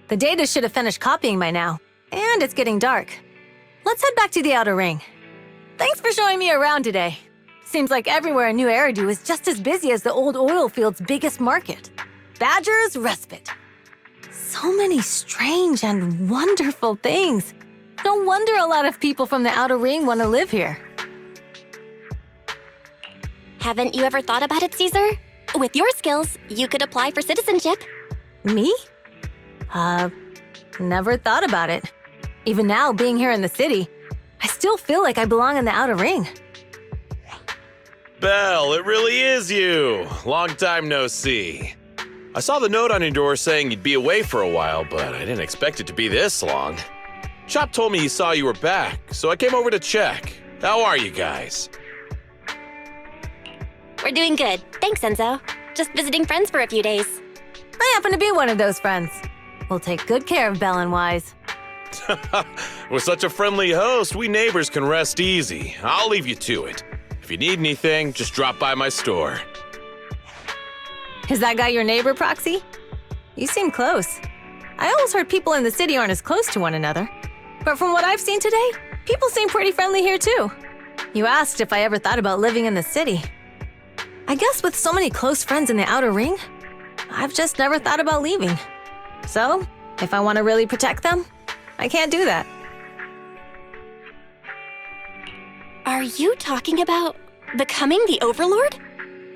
The data should have finished copying by now, and it's getting dark. Let's head back to the Outer Ring. Thanks for showing me around today. Seems like everywhere in New Eridu is just as busy as the old oil field's biggest market. Badger's Respite. So many strange and wonderful things. No wonder a lot of people from the Outer Ring want to live here. Haven't you ever thought about it, Caesar? With your skills, you could apply for citizenship. Me? Never thought about it. Even now, being here in the city, I still feel like I belong in the Outer Ring. Belle, it really is you. Long time no see. I saw the note on your door saying you'd be away for a while, but I didn't expect it to be this long. Chop told me he saw you were back, so I came over to check. How are you guys? We're doing good. Thanks, Enzo. Just visiting friends for a few days. I happen to be one of those friends. We'll take good care of Belle and Wise. With such a friendly host, we neighbors can rest easy. I'll leave you to it. If you need anything, just drop by my store. Is that guy your neighbor, Proxy? You seem close. I always heard people in the city aren't as close to one another. But from what I've seen today, people seem pretty friendly here too. You asked if I ever thought about living in the city. I guess with so many close friends in the Outer Ring, I've just never thought about leaving. So, if I want to really protect them, I can't do that. Are you talking about becoming the Overlord?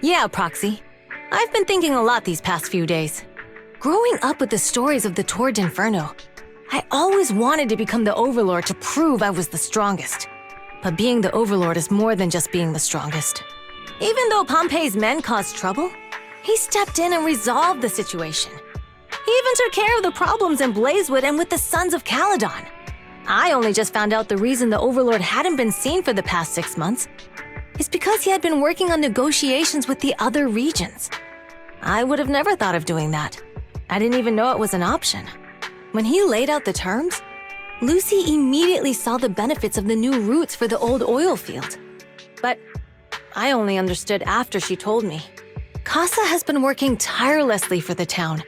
Yeah, Proxy. I've been thinking a lot these past few days. Growing up with the stories of the Tour de Inferno, I always wanted to become the Overlord to prove I was the strongest. But being the Overlord is more than just being the strongest. Even though Pompey's men caused trouble, he stepped in and resolved the situation. He even took care of the problems in Blazewood and with the Sons of Calydon. I only just found out the reason the Overlord hadn't been seen for the past 6 months is because he had been working on negotiations with the other regions. I would have never thought of doing that. I didn't even know it was an option. When he laid out the terms, Lucy immediately saw the benefits of the new routes for the old oil field. But I only understood after she told me. Casa has been working tirelessly for the town,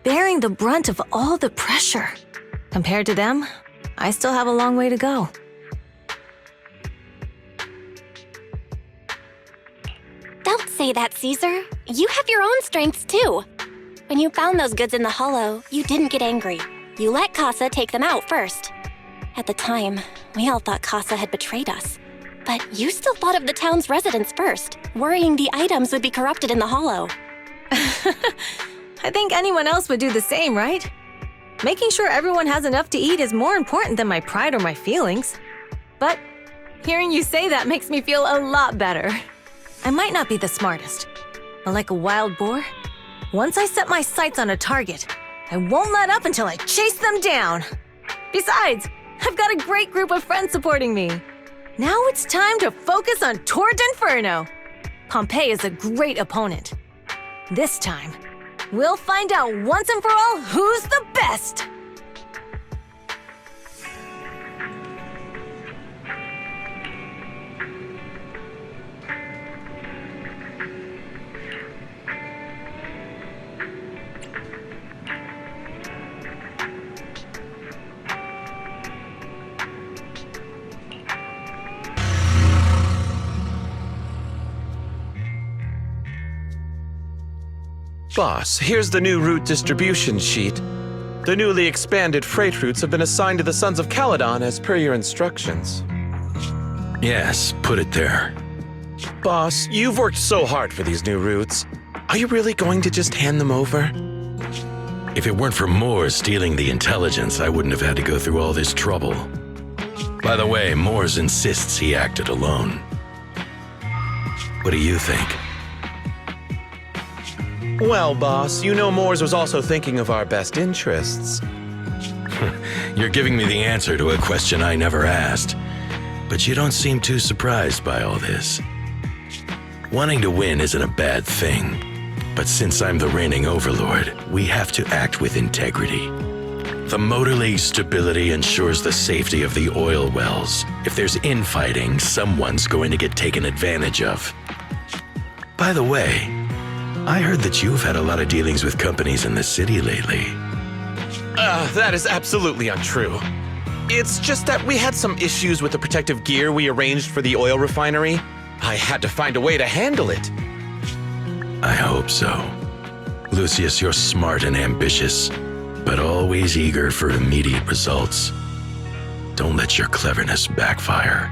bearing the brunt of all the pressure. Compared to them, I still have a long way to go. Don't say that, Caesar. You have your own strengths too. When you found those goods in the hollow, you didn't get angry. You let Casa take them out first. At the time, we all thought Casa had betrayed us. But you still thought of the town's residents first, worrying the items would be corrupted in the hollow. I think anyone else would do the same, right? Making sure everyone has enough to eat is more important than my pride or my feelings. But hearing you say that makes me feel a lot better. I might not be the smartest, but like a wild boar, once I set my sights on a target, I won't let up until I chase them down. Besides, I've got a great group of friends supporting me. Now it's time to focus on Tour de Inferno. Pompey is a great opponent. This time, we'll find out once and for all who's the best! Boss, here's the new route distribution sheet. The newly expanded freight routes have been assigned to the Sons of Calydon as per your instructions. Yes, put it there. Boss, you've worked so hard for these new routes. Are you really going to just hand them over? If it weren't for Moore stealing the intelligence, I wouldn't have had to go through all this trouble. By the way, Moores insists he acted alone. What do you think? Well, boss, you know Moores was also thinking of our best interests. You're giving me the answer to a question I never asked. But you don't seem too surprised by all this. Wanting to win isn't a bad thing. But since I'm the reigning overlord, we have to act with integrity. The motorlay stability ensures the safety of the oil wells. If there's infighting, someone's going to get taken advantage of. By the way, I heard that you've had a lot of dealings with companies in the city lately. That is absolutely untrue. It's just that we had some issues with the protective gear we arranged for the oil refinery. I had to find a way to handle it. I hope so. Lucius, you're smart and ambitious, but always eager for immediate results. Don't let your cleverness backfire.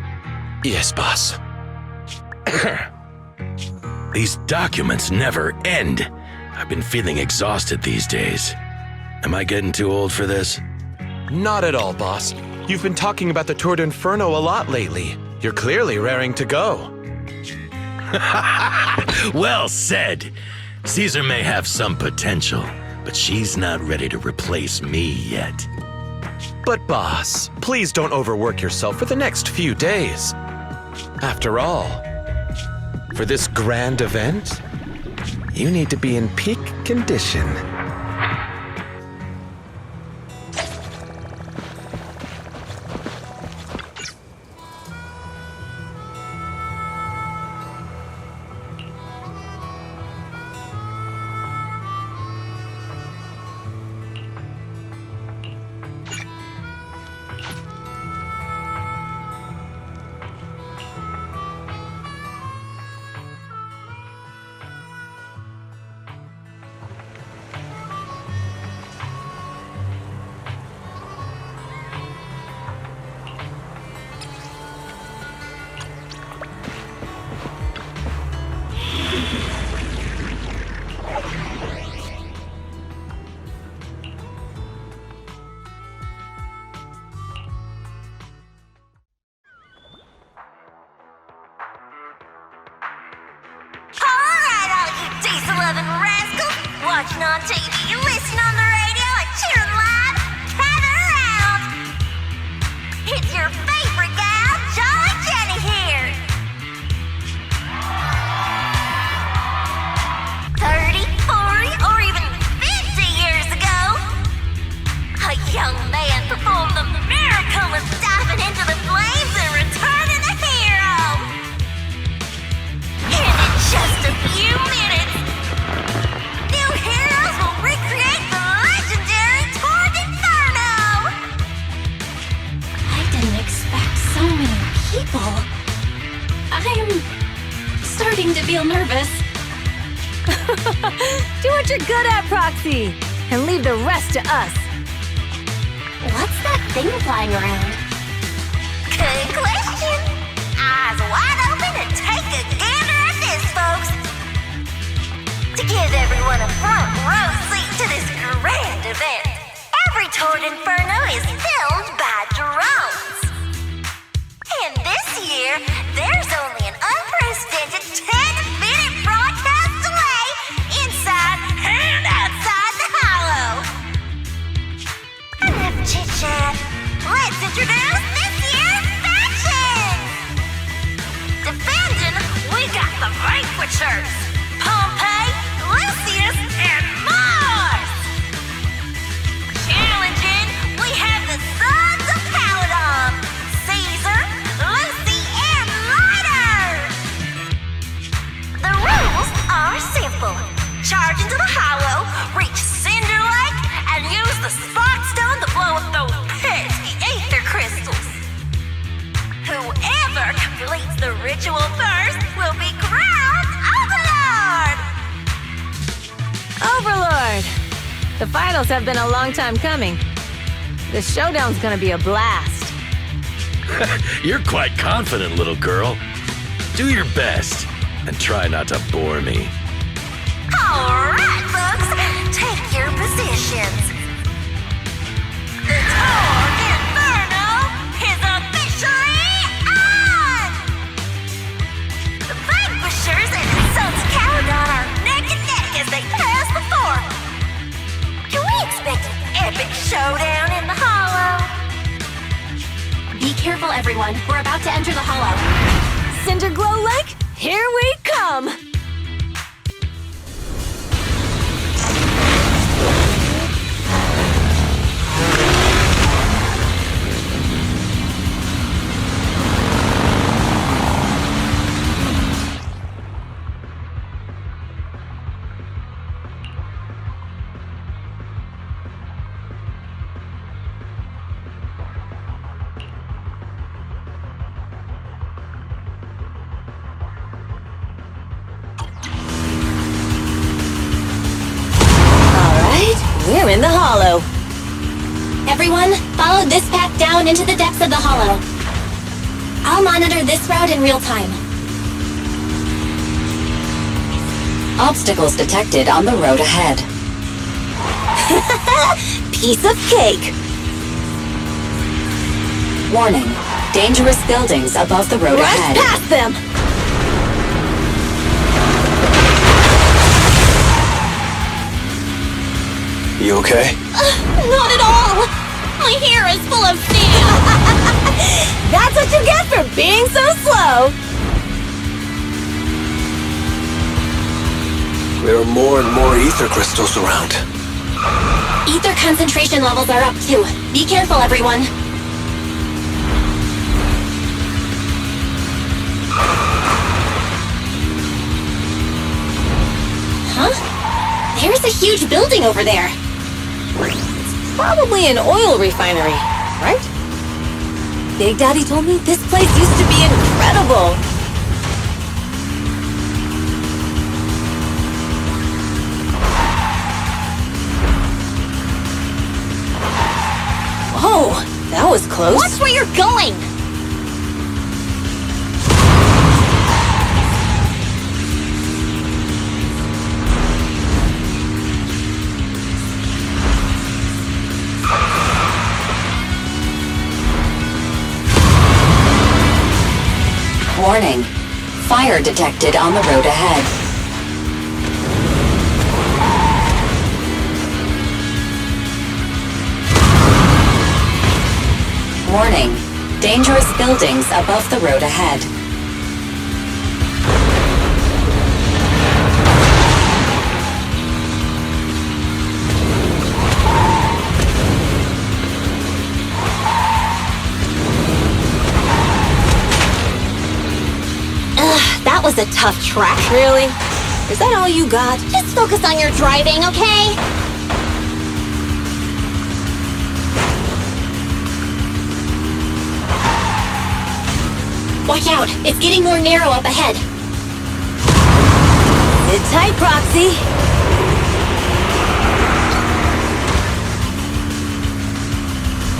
Yes, boss. These documents never end. I've been feeling exhausted these days. Am I getting too old for this? Not at all, boss. You've been talking about the Tour de Inferno a lot lately. You're clearly raring to go. Well said. Caesar may have some potential, but she's not ready to replace me yet. But boss, please don't overwork yourself for the next few days. After all, for this grand event, you need to be in peak condition. Diesel-loving rascals, watching on TV, listening on the radio, and cheering live, gather around. It's your favorite gal, Jolly Jenny here. 30, 40, or even 50 years ago, a young man performed the miracle of diving into the flames and returning a hero. And in just a few minutes, new heroes will recreate the legendary Tour de Inferno! I didn't expect so many people. I'm starting to feel nervous. Do what you're good at, Proxy, and leave the rest to us. What's that thing flying around? Good question. Eyes wide open and take a gander at this, folks. To give everyone a front row seat to this grand event, every Tour de Inferno is filmed by drones. And this year, there's only an unprecedented 10-minute broadcast delay inside and outside the hollow. Enough chit-chat. Let's introduce this year's faction! Defending, we got the Vanquishers, Pompey, Lucius, and Mars! Challenging, we have the Sons of Calydon, Caesar, Lucy, and Lighter! The rules are simple. Charge into the hollow, reach Cinder Lake, and use the Spark Stone to blow up those pesky ether crystals. Whoever completes the ritual first will be crowned Overlord! Overlord! The finals have been a long time coming. The showdown's gonna be a blast. You're quite confident, little girl. Do your best, and try not to bore me. Alright, folks, take your positions. The Tour de Inferno is officially on! The Vanquishers and the Sons of Calydon are neck and neck as they pass the fort. Can we expect an epic showdown in the hollow? Be careful, everyone. We're about to enter the hollow. Cinder Glow Lake, here we come! Everyone, follow this path down into the depths of the hollow. I'll monitor this route in real time. Obstacles detected on the road ahead. Piece of cake! Warning. Dangerous buildings above the road Rush ahead. past them! You okay? Not at all! My hair is full of sand! That's what you get for being so slow! There are more and more ether crystals around. Ether concentration levels are up too. Be careful, everyone. Huh? There's a huge building over there. Probably an oil refinery, right? Big Daddy told me this place used to be incredible. Whoa, that was close. Watch where you're going! Warning. Fire detected on the road ahead. Warning. Dangerous buildings above the road ahead. That was a tough track. Really? Is that all you got? Just focus on your driving, okay? Watch out! It's getting more narrow up ahead. Sit tight, Proxy.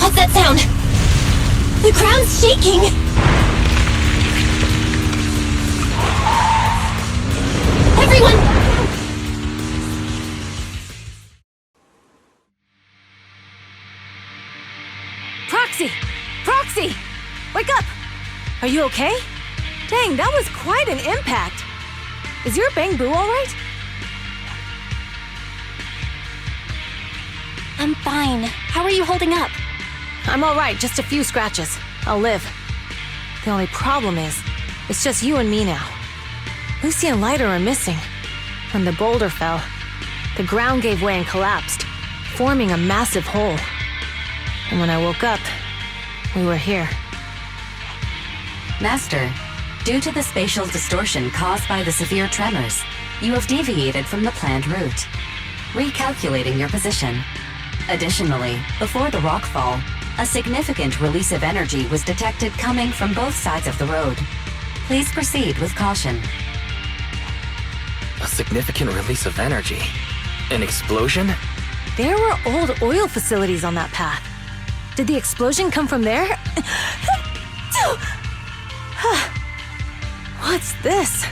What's that sound? The ground's shaking! Everyone! Proxy! Proxy! Wake up! Are you okay? Dang, that was quite an impact. Is your bang boo all right? I'm fine. How are you holding up? I'm all right, just a few scratches. I'll live. The only problem is, it's just you and me now. Lucy and Lighter are missing. When the boulder fell, the ground gave way and collapsed, forming a massive hole. And when I woke up, we were here. Master, due to the spatial distortion caused by the severe tremors, you have deviated from the planned route, recalculating your position. Additionally, before the rockfall, a significant release of energy was detected coming from both sides of the road. Please proceed with caution. A significant release of energy? An explosion? There were old oil facilities on that path. Did the explosion come from there? What's this?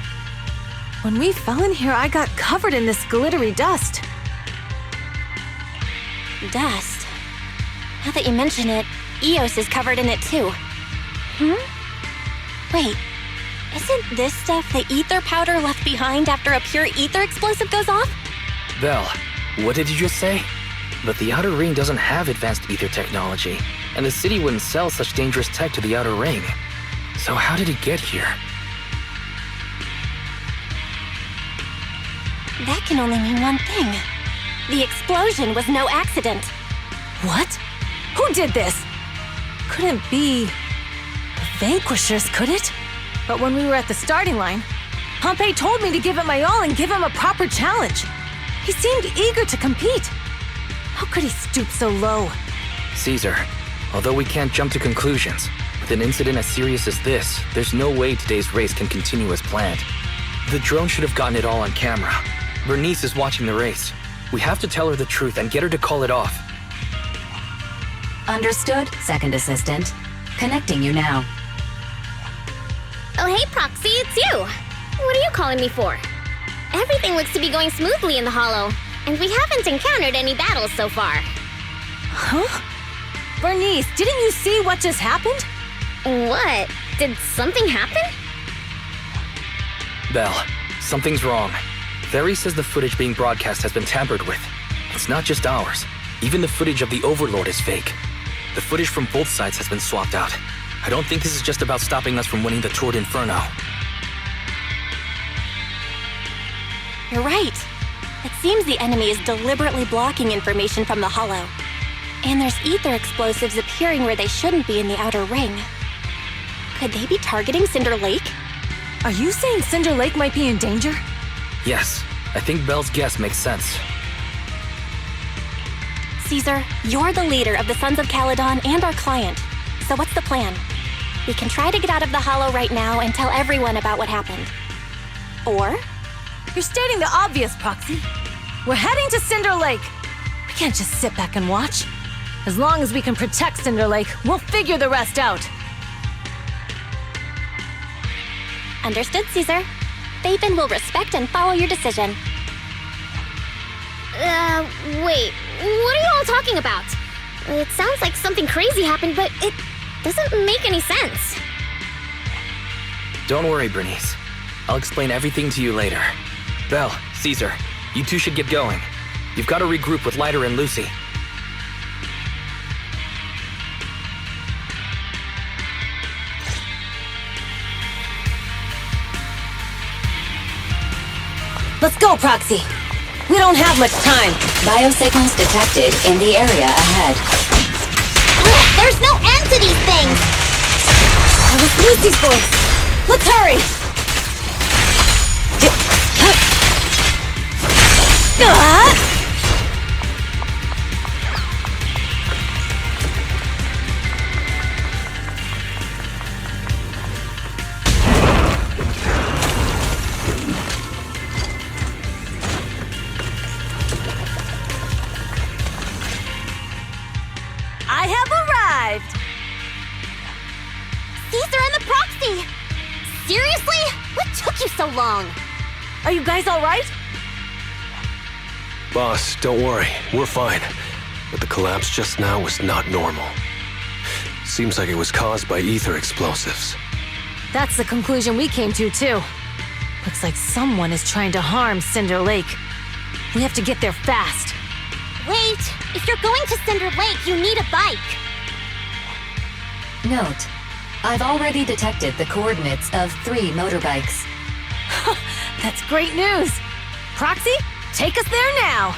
When we fell in here, I got covered in this glittery dust. Dust. Now that you mention it, Eos is covered in it too. Wait, isn't this stuff the ether powder left behind after a pure ether explosive goes off? Belle, what did you just say? But the Outer Ring doesn't have advanced ether technology, and the city wouldn't sell such dangerous tech to the Outer Ring. So how did it get here? That can only mean one thing. The explosion was no accident. What? Who did this? Couldn't be the Vanquishers, could it? But when we were at the starting line, Pompey told me to give it my all and give him a proper challenge. He seemed eager to compete. How could he stoop so low? Caesar, although we can't jump to conclusions, with an incident as serious as this, there's no way today's race can continue as planned. The drone should have gotten it all on camera. Bernice is watching the race. We have to tell her the truth and get her to call it off. Understood, Second Assistant. Connecting you now. Oh, hey, Proxy, it's you. What are you calling me for? Everything looks to be going smoothly in the Hollow, and we haven't encountered any battles so far. Huh? Bernice, didn't you see what just happened? What? Did something happen? Belle, something's wrong. Very says the footage being broadcast has been tampered with. It's not just ours. Even the footage of the Overlord is fake. The footage from both sides has been swapped out. I don't think this is just about stopping us from winning the Tour de Inferno. You're right. It seems the enemy is deliberately blocking information from the Hollow. And there's ether explosives appearing where they shouldn't be in the outer ring. Could they be targeting Cinder Lake? Are you saying Cinder Lake might be in danger? Yes, I think Belle's guess makes sense. Caesar, you're the leader of the Sons of Calydon and our client. So what's the plan? We can try to get out of the Hollow right now and tell everyone about what happened. Or You're stating the obvious, Proxy. We're heading to Cinder Lake. We can't just sit back and watch. As long as we can protect Cinder Lake, we'll figure the rest out. understood, Caesar. Faithin will respect and follow your decision. Wait, what are you all talking about? It sounds like something crazy happened, but it doesn't make any sense. Don't worry, Bernice. I'll explain everything to you later. Belle, Caesar, you two should get going. You've got to regroup with Leiter and Lucy. Let's go, Proxy. We don't have much time. Biosignals detected in the area ahead. There's no end to these things! That was Lucy's voice. Let's hurry! I have arrived! Caesar and the Proxy! Seriously? What took you so long? Are you guys all right? Boss, don't worry. We're fine. But the collapse just now was not normal. Seems like it was caused by ether explosives. That's the conclusion we came to, too. Looks like someone is trying to harm Cinder Lake. We have to get there fast. Wait, if you're going to Cinder Lake, you need a bike. Note, I've already detected the coordinates of 3 motorbikes. That's great news. Proxy, take us there now.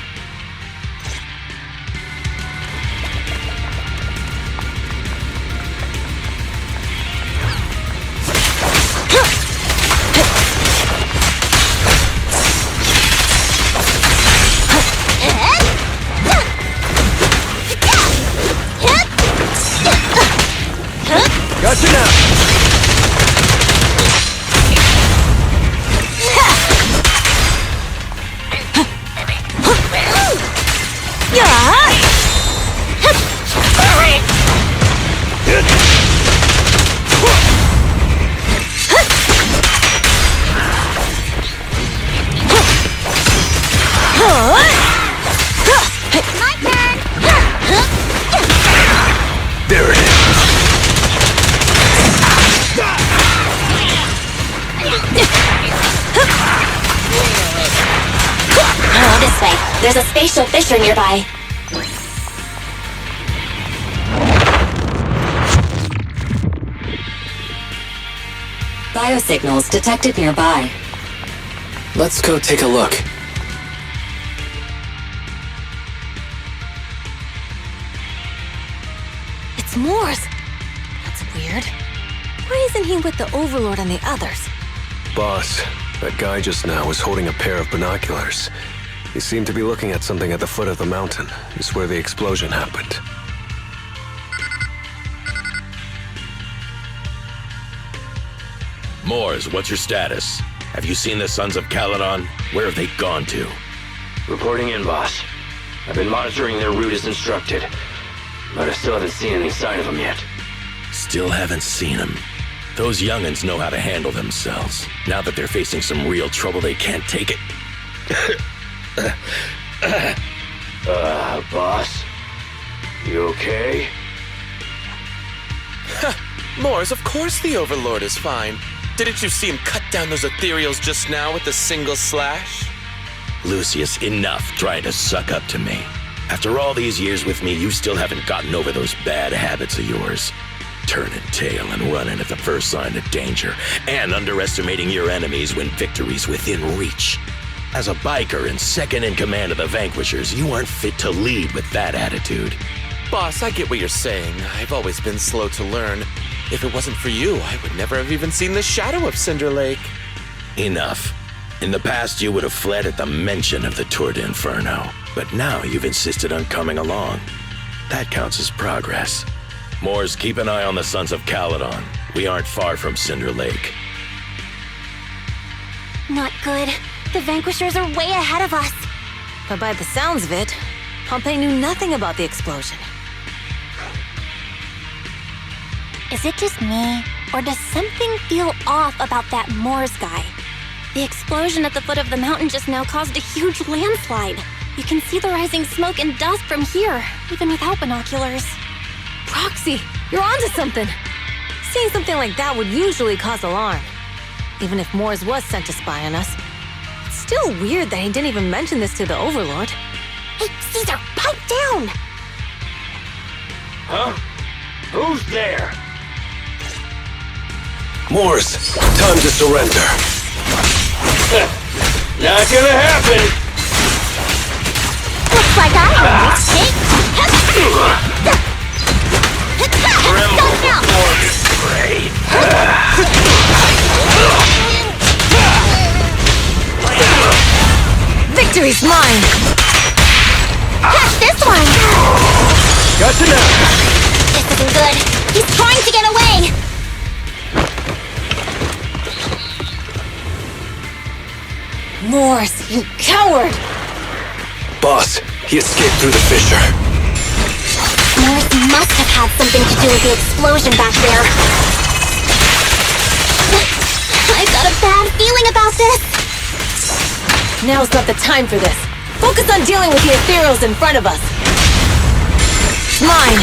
Gotcha now! My turn! There it is! This way. There's a spatial fissure nearby. Biosignals detected nearby. Let's go take a look. It's Morse. That's weird. Why isn't he with the Overlord and the others? Boss, that guy just now was holding a pair of binoculars. He seemed to be looking at something at the foot of the mountain. It's where the explosion happened. Moors, what's your status? Have you seen the Sons of Calydon? Where have they gone to? Reporting in, boss. I've been monitoring their route as instructed. but I still haven't seen any sign of him yet. Still haven't seen him. Those young'uns know how to handle themselves. Now that they're facing some real trouble, they can't take it. Boss? You okay? Mors, of course the Overlord is fine. Didn't you see him cut down those ethereals just now with a single slash? Lucius, enough trying to suck up to me. After all these years with me, you still haven't gotten over those bad habits of yours. Turning tail and running at the first sign of danger, and underestimating your enemies when victory's within reach. As a biker and second in command of the Vanquishers, you aren't fit to lead with that attitude. Boss, I get what you're saying. I've always been slow to learn. If it wasn't for you, I would never have even seen the shadow of Cinder Lake. Enough. In the past, you would have fled at the mention of the Tour de Inferno, but now you've insisted on coming along. That counts as progress. Mors, keep an eye on the Sons of Calydon. We aren't far from Cinder Lake. Not good. The Vanquishers are way ahead of us. But by the sounds of it, Pompey knew nothing about the explosion. Is it just me, or does something feel off about that Mors guy? The explosion at the foot of the mountain just now caused a huge landslide. You can see the rising smoke and dust from here, even without binoculars. Proxy, you're onto something. Seeing something like that would usually cause alarm. Even if Mors was sent to spy on us, it's still weird that he didn't even mention this to the Overlord. Hey, Caesar, pipe down! Huh? Who's there? Mors, time to surrender. Not gonna happen! Looks like I always take. Tremble now. before this grave. Victory's mine! Catch this one! Gotcha now. This isn't good. He's trying to get away! Mors, you coward! Boss, he escaped through the fissure. Mors must have had something to do with the explosion back there. I've got a bad feeling about this. Now's not the time for this. Focus on dealing with the ethereals in front of us. Mine!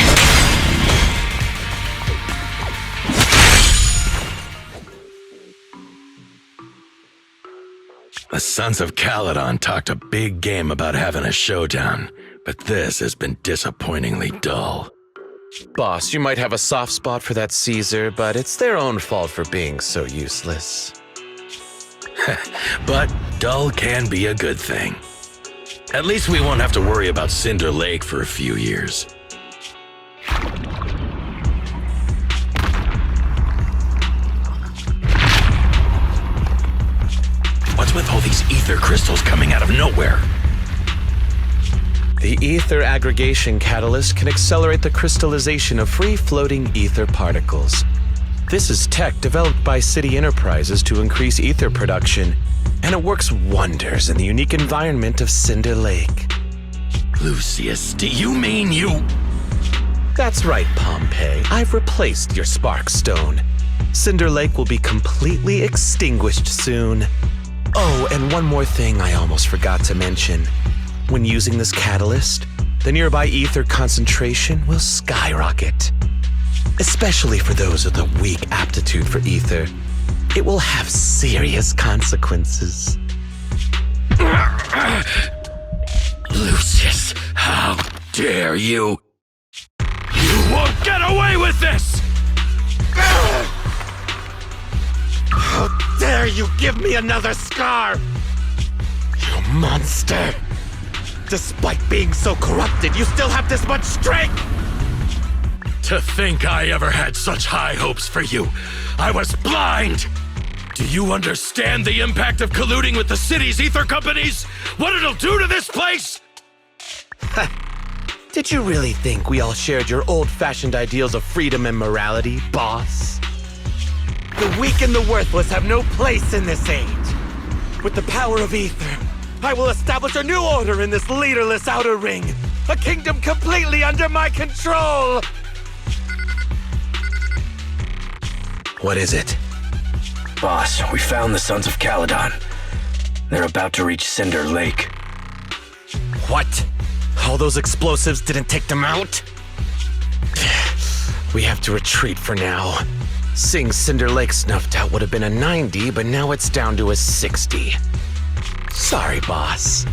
The Sons of Calydon talked a big game about having a showdown, but this has been disappointingly dull. Boss, you might have a soft spot for that Caesar, but it's their own fault for being so useless. But dull can be a good thing. At least we won't have to worry about Cinder Lake for a few years. What's with all these ether crystals coming out of nowhere? The ether aggregation catalyst can accelerate the crystallization of free-floating ether particles. This is tech developed by City Enterprises to increase ether production, and it works wonders in the unique environment of Cinder Lake. Lucius, do you mean you... That's right, Pompey. I've replaced your spark stone. Cinder Lake will be completely extinguished soon. Oh, and one more thing I almost forgot to mention. When using this catalyst, the nearby ether concentration will skyrocket. Especially for those with a weak aptitude for ether, it will have serious consequences. Lucius, how dare you? You won't get away with this! How dare you give me another scar! You monster! Despite being so corrupted, you still have this much strength! To think I ever had such high hopes for you. I was blind! Do you understand the impact of colluding with the city's ether companies? What it'll do to this place? Did you really think we all shared your old-fashioned ideals of freedom and morality, boss? The weak and the worthless have no place in this age. With the power of ether, I will establish a new order in this leaderless outer ring. A kingdom completely under my control! What is it? Boss, we found the Sons of Calydon. They're about to reach Cinder Lake. What? All those explosives didn't take them out? We have to retreat for now. Seeing Cinder Lake snuffed out would have been a 90, but now it's down to a 60. Sorry, boss.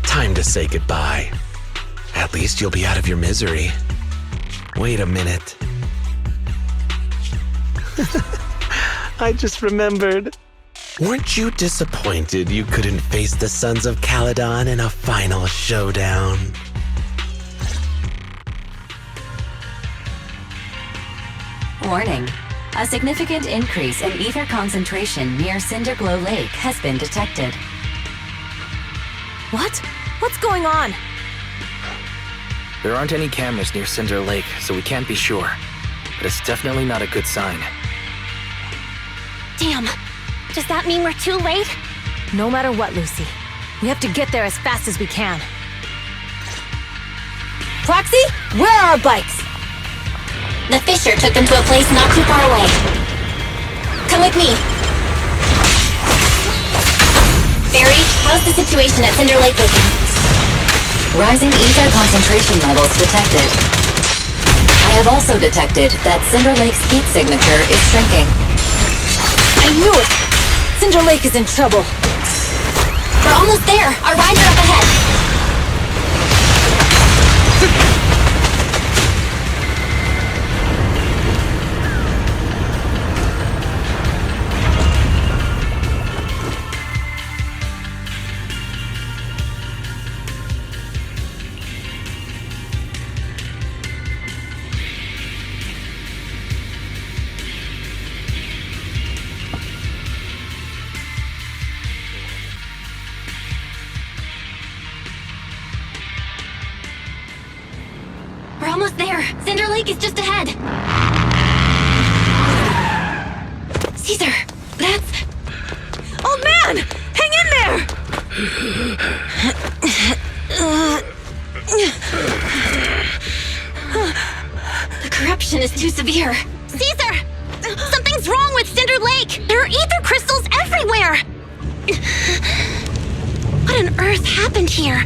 Time to say goodbye. At least you'll be out of your misery. Wait a minute. I just remembered. Weren't you disappointed you couldn't face the Sons of Calydon in a final showdown? Warning. A significant increase in ether concentration near Cinderglow Lake has been detected. What? What's going on? There aren't any cameras near Cinder Lake, so we can't be sure. But it's definitely not a good sign. Damn. Does that mean we're too late? No matter what, Lucy. We have to get there as fast as we can. Proxy, where are our bikes? The Fisher took them to a place not too far away. Come with me. Barry, how's the situation at Cinder Lake looking? Rising ether concentration levels detected. I have also detected that Cinder Lake's heat signature is shrinking. I knew it! Cinder Lake is in trouble. We're almost there. Our rides are up ahead. We're almost there. Cinder Lake is just ahead. Caesar, that's... Old man! Hang in there! The corruption is too severe. Caesar! Something's wrong with Cinder Lake! There are ether crystals everywhere! What on earth happened here?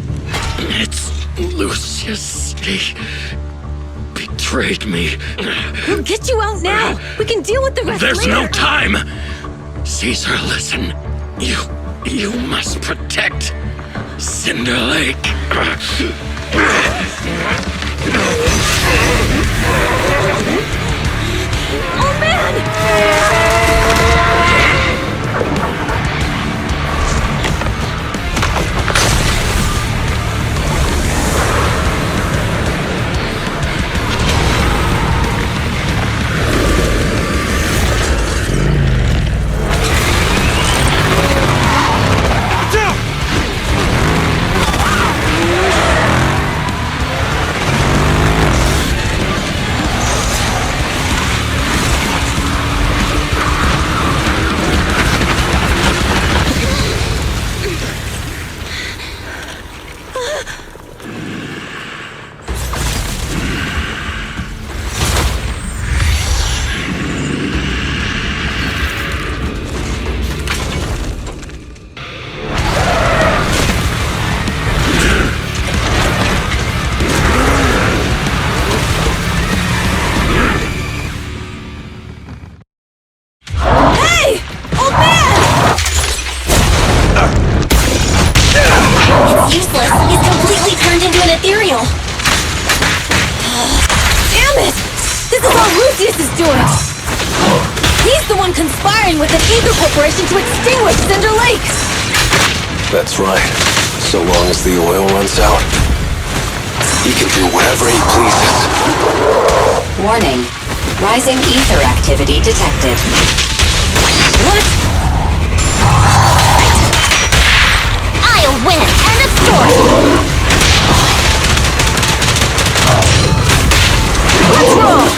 It's Lucius. He betrayed me. We'll get you out now. We can deal with the rest There's later. no time. Caesar, listen. You must protect Cinder Lake. Oh man! Useless. He's completely turned into an ethereal. Damn it! This is all Lucius is doing! He's the one conspiring with an ether corporation to extinguish Cinder Lake! That's right. So long as the oil runs out, he can do whatever he pleases. Warning. Rising ether activity detected. What? I'll win! End of story! What's wrong?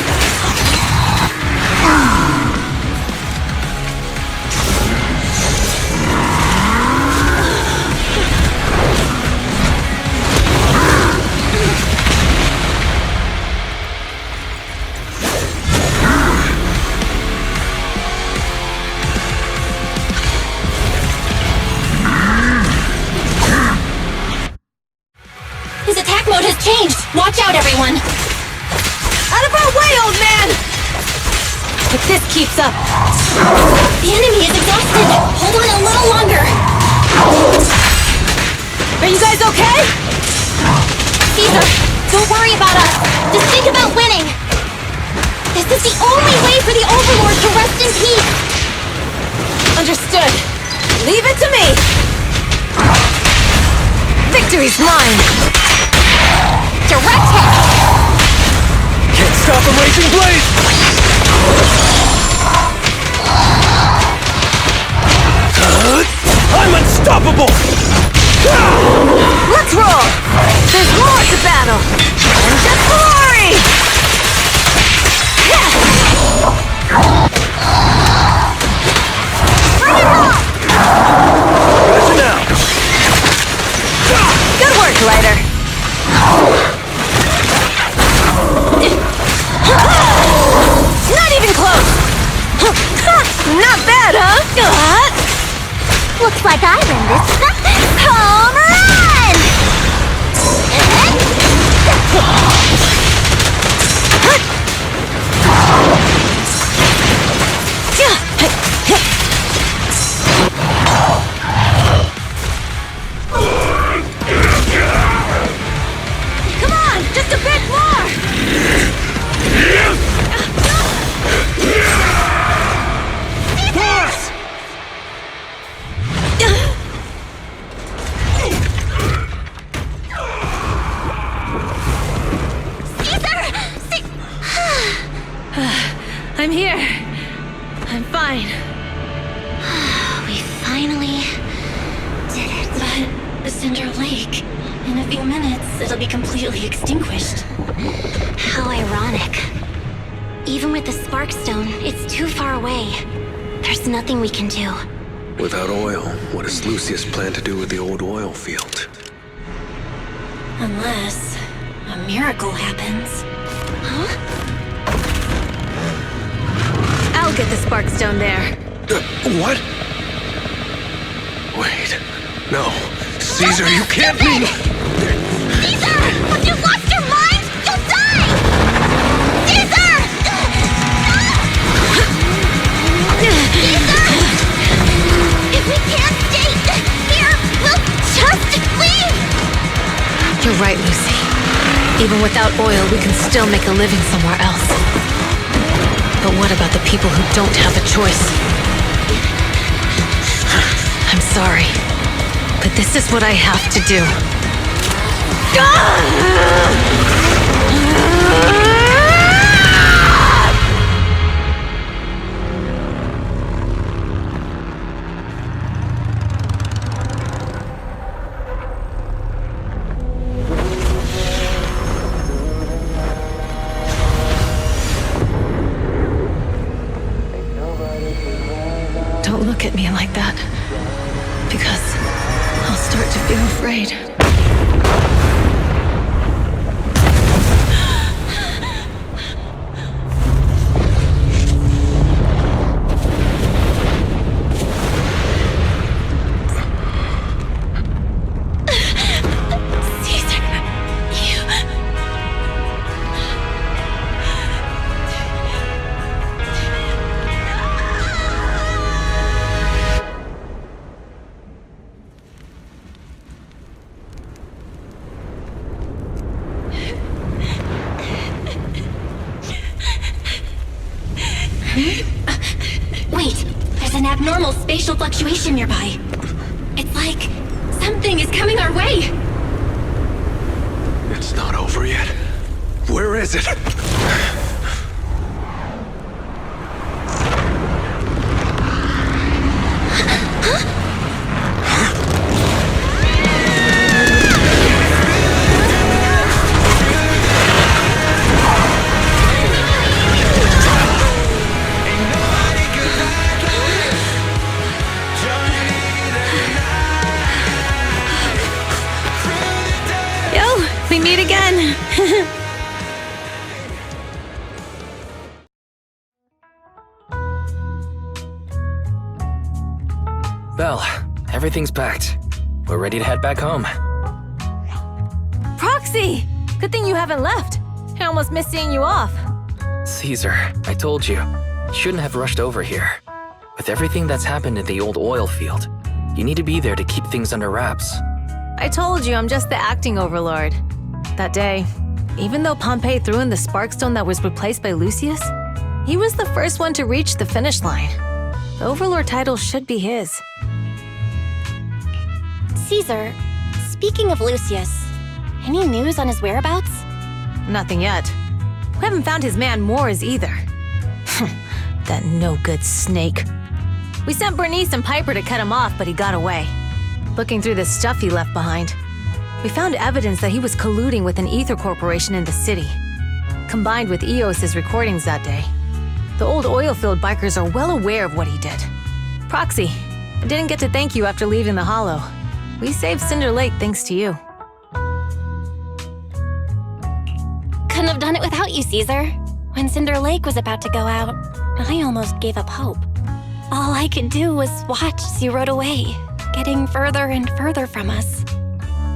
this keeps up. The enemy is exhausted. Hold on a little longer. Are you guys okay? Caesar, don't worry about us. Just think about winning. This is the only way for the Overlord to rest in peace. Understood. Leave it to me. Victory's mine. Direct hit. Can't stop a raging blade! I'm unstoppable! Let's roll. There's more to battle. And just glory. Gotcha now! Good work, Lighter. Not even close. Not bad, huh? Looks like I win this. Home run! Come on, just a bit more. Pass! I'm here. I'm fine. We finally did it. But Cinder Lake, in a few minutes, it'll be completely extinguished. How ironic. Even with the Sparkstone, it's too far away. There's nothing we can do. Without oil, what does Lucius plan to do with the old oil field? Unless a miracle happens. I'll get the Sparkstone there. What? Wait. No. Caesar, you can't mean... Caesar! Have you lost your mind? You'll die! Caesar! Caesar! If we can't stay here, we'll just leave! You're right, Lucy. Even without oil, we can still make a living somewhere else. But what about the people who don't have a choice? I'm sorry, but this is what I have to do. Don't look at me like that, because I'll start to feel afraid. Wait, there's an abnormal spatial fluctuation nearby. It's like something is coming our way. It's not over yet. Where is it? We meet again. Belle, everything's packed. We're ready to head back home. Proxy! Good thing you haven't left. I almost missed seeing you off. Caesar, I told you. Shouldn't have rushed over here. With everything that's happened in the old oil field, you need to be there to keep things under wraps. I told you I'm just the acting overlord. That day, even though Pompey threw in the Sparkstone that was replaced by Lucius, he was the first one to reach the finish line. The overlord title should be his. Caesar, speaking of Lucius, any news on his whereabouts? Nothing yet. We haven't found his man Moores either. That no-good snake. We sent Bernice and Piper to cut him off, but he got away. Looking through the stuff he left behind, we found evidence that he was colluding with an ether corporation in the city. Combined with Eos's recordings that day, the old oil-filled bikers are well aware of what he did. Proxy, I didn't get to thank you after leaving the Hollow. We saved Cinder Lake thanks to you. Couldn't have done it without you, Caesar. When Cinder Lake was about to go out, I almost gave up hope. All I could do was watch as you rode away, getting further and further from us.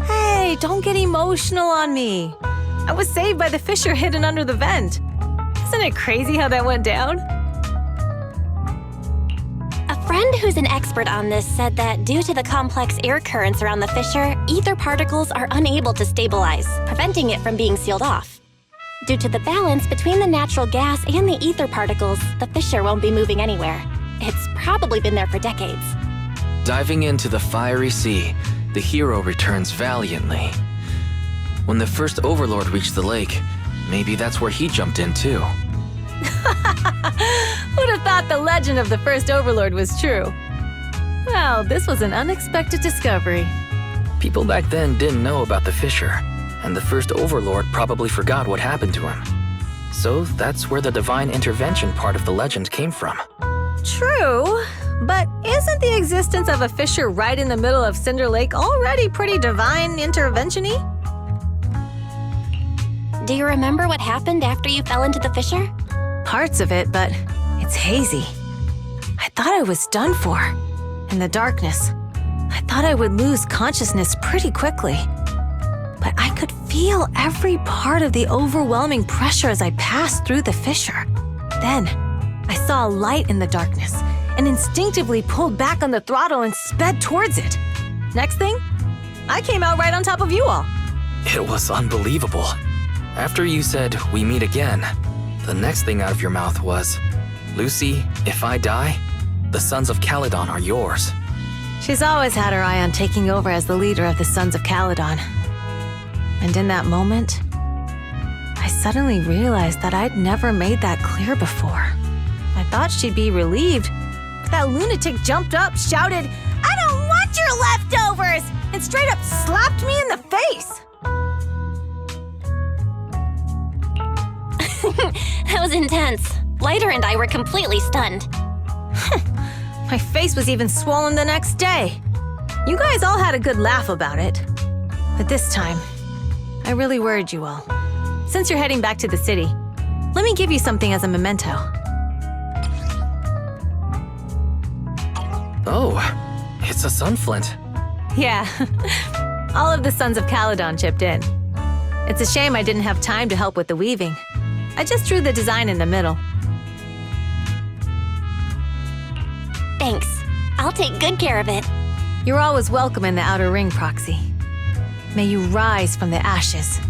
Hey, don't get emotional on me. I was saved by the fissure hidden under the vent. Isn't it crazy how that went down? A friend who's an expert on this said that due to the complex air currents around the fissure, ether particles are unable to stabilize, preventing it from being sealed off. Due to the balance between the natural gas and the ether particles, the fissure won't be moving anywhere. It's probably been there for decades. Diving into the fiery sea, the hero returns valiantly. When the first overlord reached the lake, maybe that's where he jumped in too. Who'd have thought the legend of the first overlord was true? Well, this was an unexpected discovery. People back then didn't know about the fissure, and the first overlord probably forgot what happened to him. So that's where the divine intervention part of the legend came from. True, but isn't the existence of a fissure right in the middle of Cinder Lake already pretty divine intervention-y? Do you remember what happened after you fell into the fissure? Parts of it, but it's hazy. I thought I was done for. In the darkness, I thought I would lose consciousness pretty quickly. But I could feel every part of the overwhelming pressure as I passed through the fissure. Then, I saw a light in the darkness and instinctively pulled back on the throttle and sped towards it. Next thing, I came out right on top of you all. It was unbelievable. After you said, "We meet again," the next thing out of your mouth was, "Lucy, if I die, the Sons of Calydon are yours." She's always had her eye on taking over as the leader of the Sons of Calydon. And in that moment, I suddenly realized that I'd never made that clear before. I thought she'd be relieved, but that lunatic jumped up, shouted, "I don't want your leftovers!" and straight up slapped me in the face. That was intense. Leiter and I were completely stunned. My face was even swollen the next day. You guys all had a good laugh about it. But this time, I really worried you all. Since you're heading back to the city, let me give you something as a memento. Oh, it's a sunflint. Yeah, all of the Sons of Calydon chipped in. It's a shame I didn't have time to help with the weaving. I just drew the design in the middle. Thanks. I'll take good care of it. You're always welcome in the Outer Ring, Proxy. May you rise from the ashes.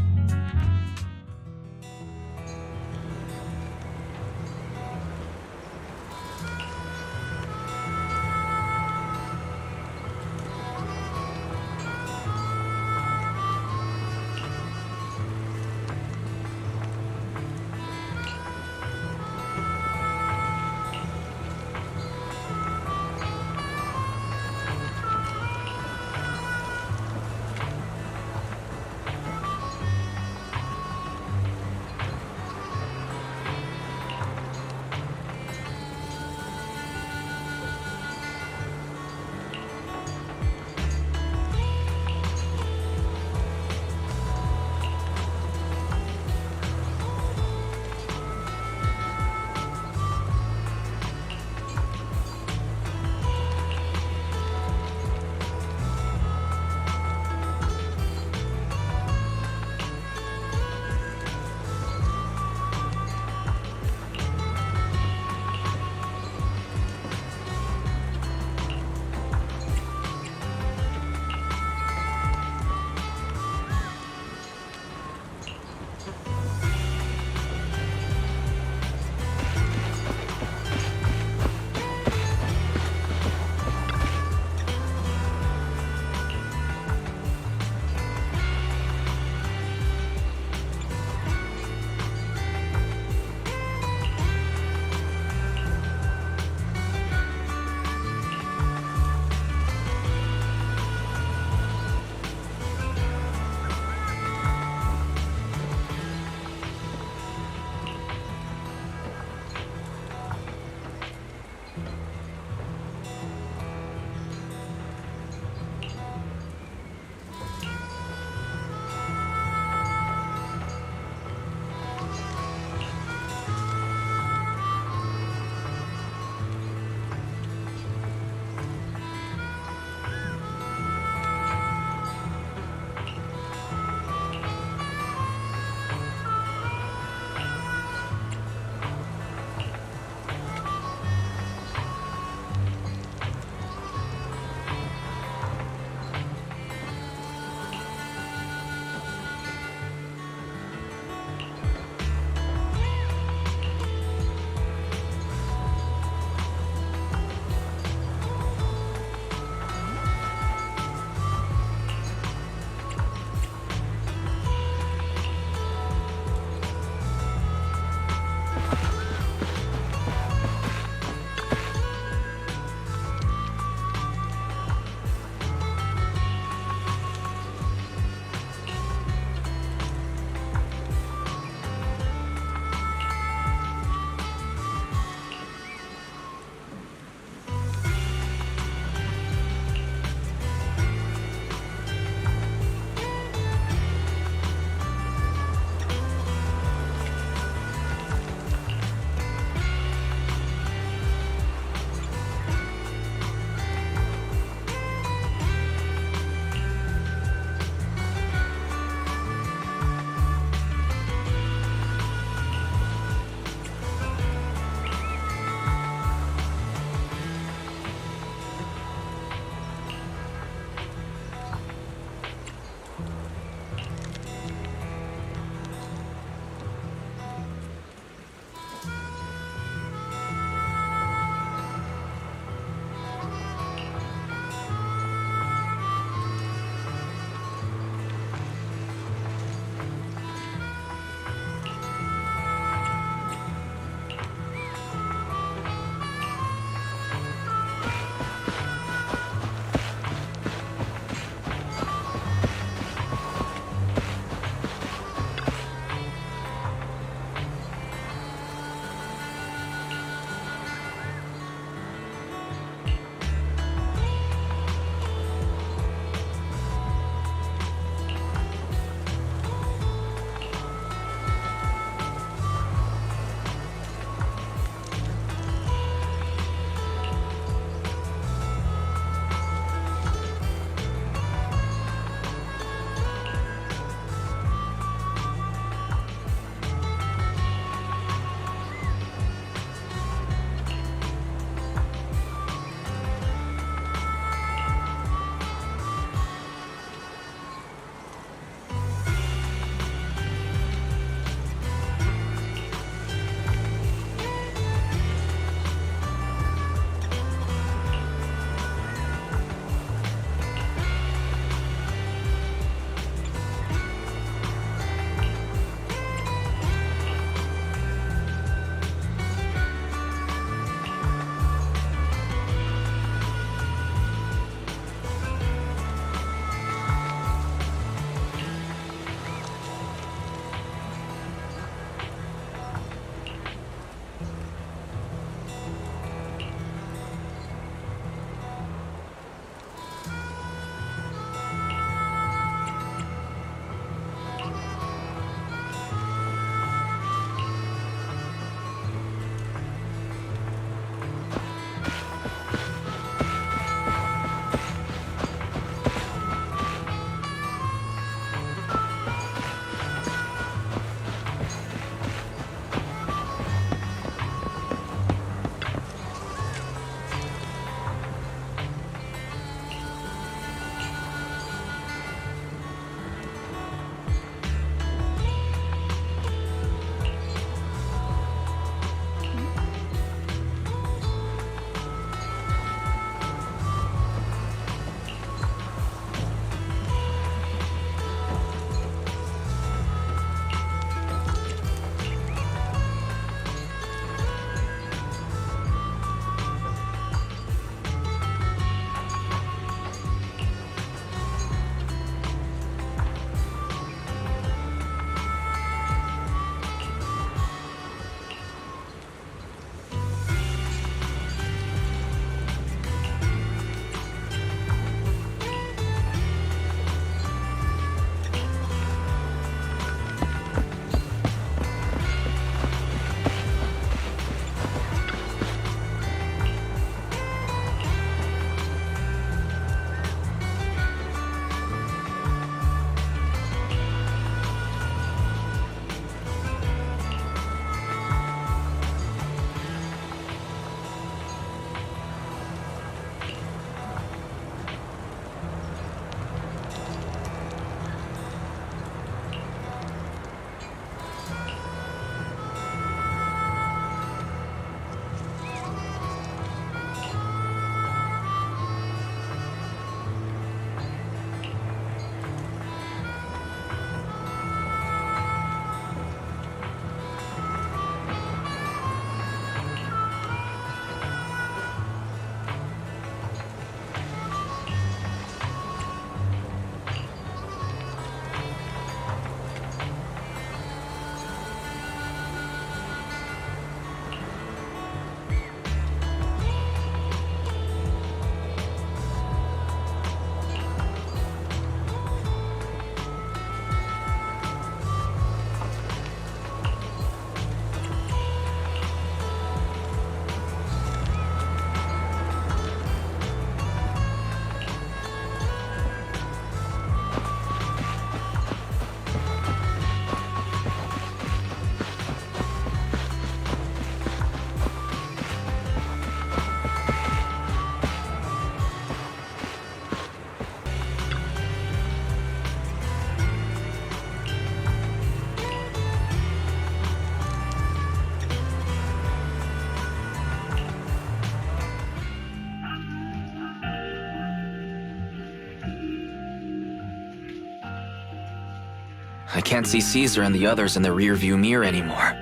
I can't see Caesar and the others in the rearview mirror anymore.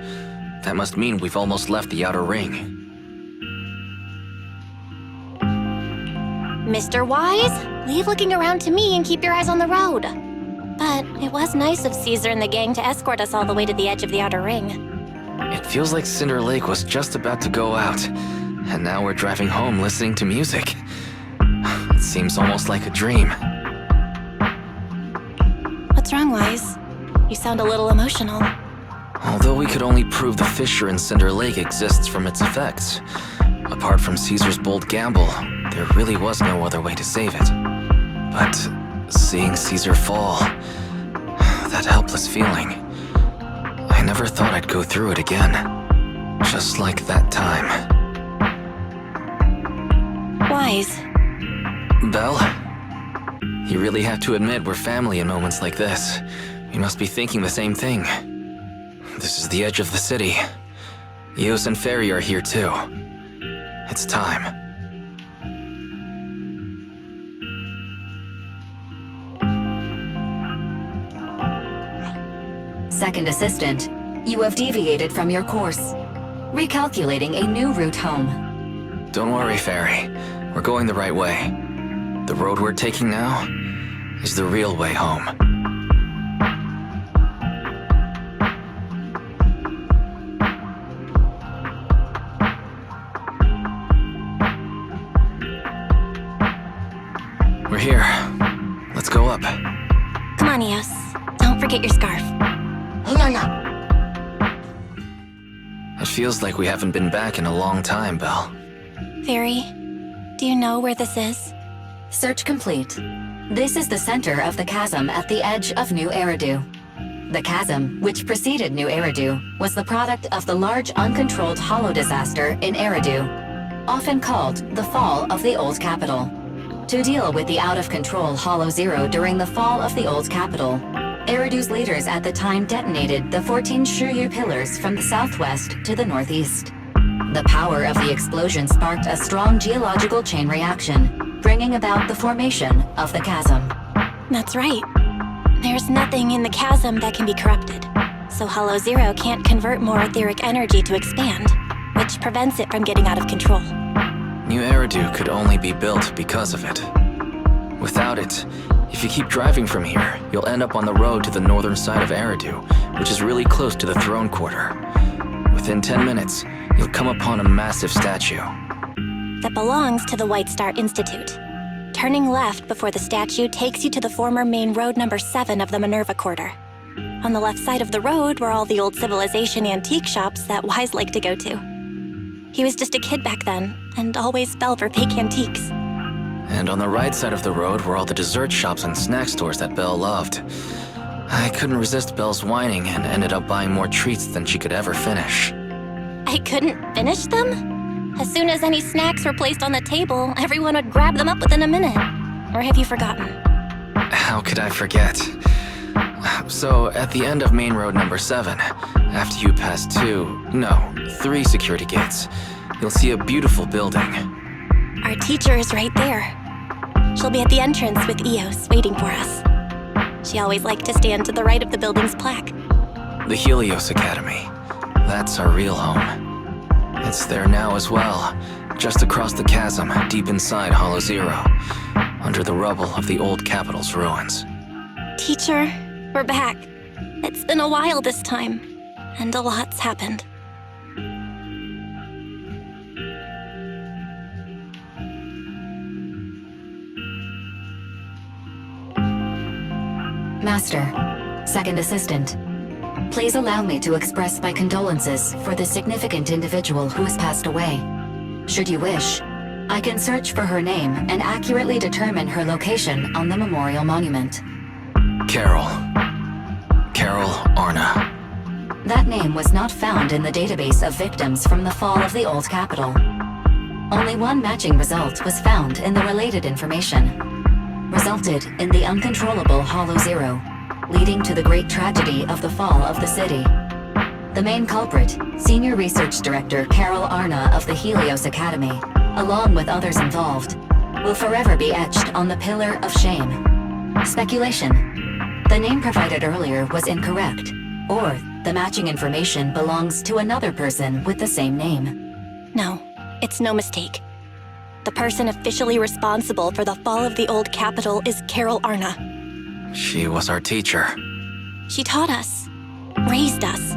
That must mean we've almost left the outer ring. Mr. Wise, leave looking around to me and keep your eyes on the road. But it was nice of Caesar and the gang to escort us all the way to the edge of the outer ring. It feels like Cinder Lake was just about to go out, and now we're driving home listening to music. It seems almost like a dream. What's wrong, Wise? You sound a little emotional. Although we could only prove the fissure in Cinder Lake exists from its effects, apart from Caesar's bold gamble, there really was no other way to save it. But seeing Caesar fall, that helpless feeling, I never thought I'd go through it again. Just like that time. Wise. Belle? You really have to admit we're family in moments like this. You must be thinking the same thing. This is the edge of the city. Eos and Ferry are here too. It's time. Second assistant, you have deviated from your course. Recalculating a new route home. Don't worry, Ferry. We're going the right way. The road we're taking now is the real way home. We're here. Let's go up. Come on, Eos. Don't forget your scarf. It feels like we haven't been back in a long time, Belle. Ferry, do you know where this is? Search complete. This is the center of the chasm at the edge of New Eridu. The chasm, which preceded New Eridu, was the product of the large uncontrolled hollow disaster in Eridu, often called the fall of the Old Capital. To deal with the out-of-control Hollow Zero during the fall of the Old Capital, Eridu's leaders at the time detonated the 14 Shuryu pillars from the southwest to the northeast. The power of the explosion sparked a strong geological chain reaction, bringing about the formation of the chasm. That's right. There's nothing in the chasm that can be corrupted, so Hollow Zero can't convert more etheric energy to expand, which prevents it from getting out of control. New Eridu could only be built because of it. Without it, if you keep driving from here, you'll end up on the road to the northern side of Eridu, which is really close to the throne quarter. Within 10 minutes, you'll come upon a massive statue. That belongs to the White Star Institute. Turning left before the statue takes you to the former main road number 7 of the Minerva Quarter. On the left side of the road were all the old civilization antique shops that Wise liked to go to. He was just a kid back then, and always fell for fake antiques. And on the right side of the road were all the dessert shops and snack stores that Belle loved. I couldn't resist Belle's whining and ended up buying more treats than she could ever finish. I couldn't finish them? As soon as any snacks were placed on the table, everyone would grab them up within a minute. Or have you forgotten? How could I forget? So, at the end of main road number 7, after you pass 3 security gates, you'll see a beautiful building. Our teacher is right there. She'll be at the entrance with Eos waiting for us. She always liked to stand to the right of the building's plaque. The Helios Academy. That's our real home. It's there now as well, just across the chasm, deep inside Hollow Zero, under the rubble of the old capital's ruins. Teacher, we're back. It's been a while this time, and a lot's happened. Master, second assistant, please allow me to express my condolences for the significant individual who has passed away. Should you wish, I can search for her name and accurately determine her location on the memorial monument. Carol Arna. That name was not found in the database of victims from the fall of the Old Capital. Only one matching result was found in the related information. Resulted in the uncontrollable Hollow Zero, leading to the great tragedy of the fall of the city. The main culprit, Senior Research Director Carol Arna of the Helios Academy, along with others involved, will forever be etched on the Pillar of Shame. Speculation. The name provided earlier was incorrect, or the matching information belongs to another person with the same name. No, it's no mistake. The person officially responsible for the fall of the old capital is Carol Arna. She was our teacher. She taught us, raised us.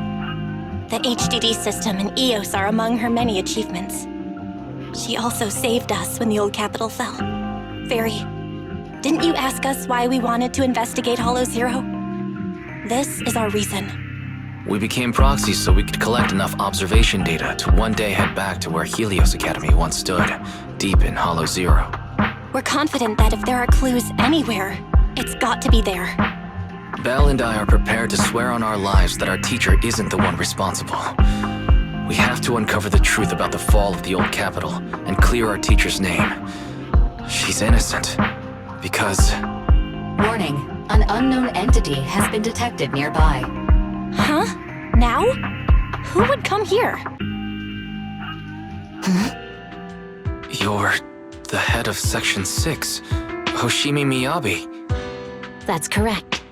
The HDD system and EOS are among her many achievements. She also saved us when the old capital fell. Fairy, didn't you ask us why we wanted to investigate Hollow Zero? This is our reason. We became proxies so we could collect enough observation data to one day head back to where Helios Academy once stood, deep in Hollow Zero. We're confident that if there are clues anywhere, it's got to be there. Belle and I are prepared to swear on our lives that our teacher isn't the one responsible. We have to uncover the truth about the fall of the old capital and clear our teacher's name. She's innocent. Because... Warning, an unknown entity has been detected nearby. Huh? Now? Who would come here? You're the head of Section 6, Hoshimi Miyabi. That's correct.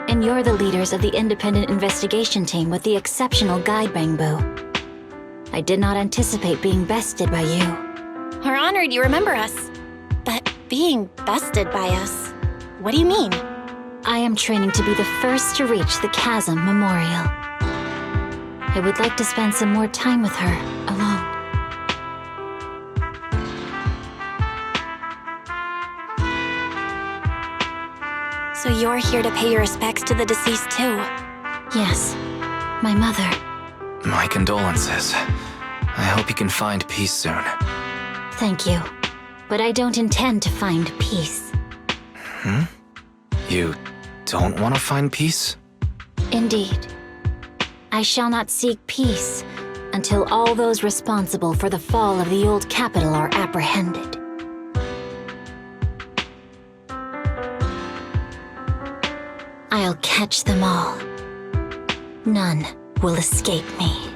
And you're the leaders of the independent investigation team with the exceptional guide Bangbu. I did not anticipate being bested by you. We're honored you remember us. But being bested by us, what do you mean? I am training to be the first to reach the Chasm Memorial. I would like to spend some more time with her, alone. So you're here to pay your respects to the deceased too? Yes, my mother. My condolences. I hope you can find peace soon. Thank you. But I don't intend to find peace. You don't want to find peace? Indeed. I shall not seek peace until all those responsible for the fall of the old capital are apprehended. I'll catch them all. None will escape me.